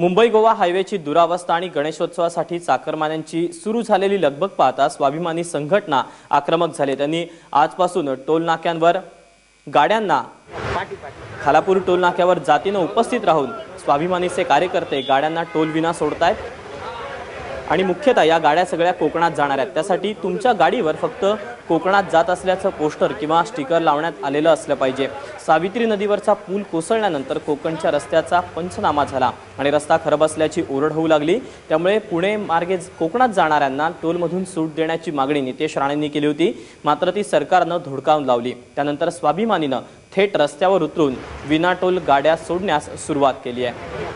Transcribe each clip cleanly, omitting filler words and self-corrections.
मुंबई गोवा हायवेची दुरावस्था आणि गणेशोत्सवासाठी चाकरमान्यांची सुरू झालेली लगबग पाहता स्वाभिमानी संघटना आक्रमक झाले। त्यांनी आजपासून टोल नाक्यांवर गाड्यांना खालापूर टोल नाक्यावर जातीने उपस्थित राहून स्वाभिमानीचे कार्यकर्ते गाड्यांना टोल विना सोडतायत आणि मुख्यतः या गाड्या सगळ्या कोकणात जाणार आहेत। त्यासाठी तुमच्या गाडीवर फक्त कोकणात जात असल्याचं पोस्टर किंवा स्टिकर लावण्यात आलेलं असलं पाहिजे। सावित्री नदीवरचा पूल कोसळल्यानंतर कोकणच्या रस्त्याचा पंचनामा झाला आणि रस्ता खराब असल्याची ओरड होऊ लागली। त्यामुळे पुणे मार्गे कोकणात जाणाऱ्यांना टोलमधून सूट देण्याची मागणी नितेश राणेंनी केली होती, मात्र ती सरकारनं धुडकावून लावली। त्यानंतर स्वाभिमानीनं थेट रस्त्यावर उतरून विना टोल गाड्या सोडण्यास सुरुवात केली आहे।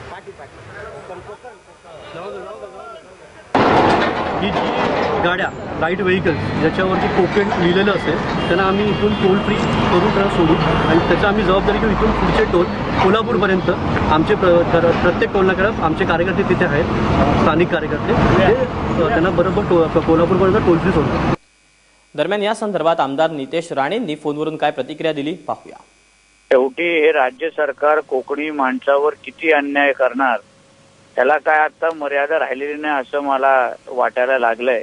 ही जी गाड्या लाईट व्हेकल्स ज्याच्यावरती कोकण लिहिलेलं असेल त्यांना आम्ही इथून टोल फ्री करून त्यांना सोडू आणि त्याचं आम्ही जबाबदारी घेऊ। इथून पुढचे टोल कोल्हापूरपर्यंत आमचे प्रत्येक टोल नाक्यावर आमचे कार्यकर्ते तिथे आहेत, स्थानिक कार्यकर्ते, त्यांना बरोबर कोल्हापूरपर्यंत टोल फ्री सोडू। दरम्यान या संदर्भात आमदार नितेश राणेंनी फोनवरून काय प्रतिक्रिया दिली पाहूया। शेवटी हे राज्य सरकार कोकणी माणसावर किती अन्याय करणार त्याला काय आता मर्यादा राहिलेली नाही असं मला वाटायला लागलंय।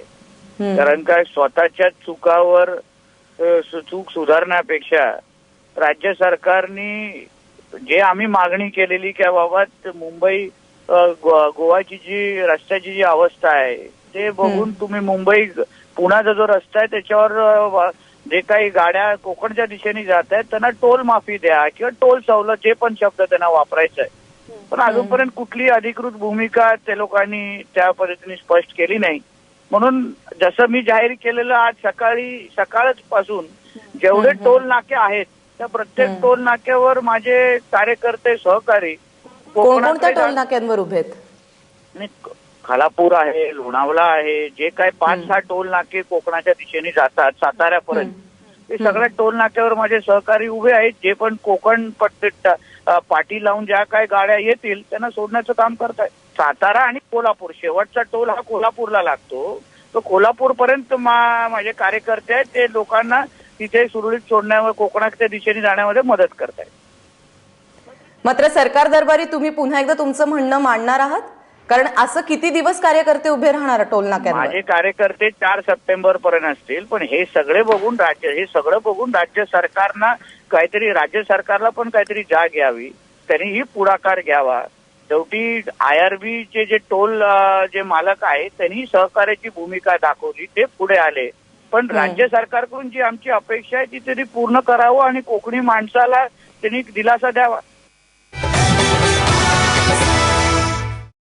कारण काय स्वतःच्या चुकावर चूक सुधारण्यापेक्षा राज्य सरकारनी जे आम्ही मागणी केलेली की बाबा मुंबई गोवाची जी रस्त्याची जी अवस्था आहे ते बघून तुम्ही मुंबई पुण्याचा जो रस्ता आहे त्याच्यावर जे काही गाड्या कोकणच्या दिशेने जात आहेत त्यांना टोल माफी द्या किंवा टोल सवलत जे पण शब्द त्यांना वापरायचा आहे, पण अजूनपर्यंत कुठली अधिकृत भूमिका त्या लोकांनी त्या पद्धतीने स्पष्ट केली नाही। म्हणून जसं मी जाहीर केलेलं आज सकाळच पासून जेवढे टोल नाके आहेत त्या प्रत्येक टोल नाक्यावर माझे कार्यकर्ते सहकारी कोणत्या टोल नाक्यांवर उभे आहेत? खालापूर आहे, लोणावळा आहे, जे काय 5-6 टोल नाके कोकणाच्या दिशेने जातात साताऱ्यापर्यंत ते सगळ्या टोल नाक्यावर माझे सहकारी उभे आहेत। जे पण कोकण पट्टीत पाटी लावून ज्या काय गाड्या येतील त्यांना सोडण्याचं काम करतायत। सातारा आणि कोल्हापूर शेवटचा टोल हा कोल्हापूरला लागतो, तो कोल्हापूर पर्यंत माझे कार्यकर्ते आहेत, ते लोकांना तिथे सुरळीत सोडण्यावर कोकणाच्या दिशेने जाण्यामध्ये मदत करतायत। मात्र सरकार दरबारी तुम्ही पुन्हा एकदा तुमचं म्हणणं मांडणार आहात? कारण असं किती दिवस कार्यकर्ते उभे राहणार टोल नाक्यांवर? माझे कार्यकर्ते 4 सप्टेंबर पर्यंत असतील, पण हे सगळं बघून राज्य सरकारनं राज्य सरकारला पण काहीतरी जाग घ्यावी, त्यांनीही पुढाकार घ्यावा। शेवटी IRB चे जे टोल जे मालक आहेत त्यांनी सहकार्याची भूमिका दाखवली, ते पुढे आले, पण राज्य सरकारकडून जी आमची अपेक्षा आहे ती तरी पूर्ण करावं आणि कोकणी माणसाला त्यांनी दिलासा द्यावा।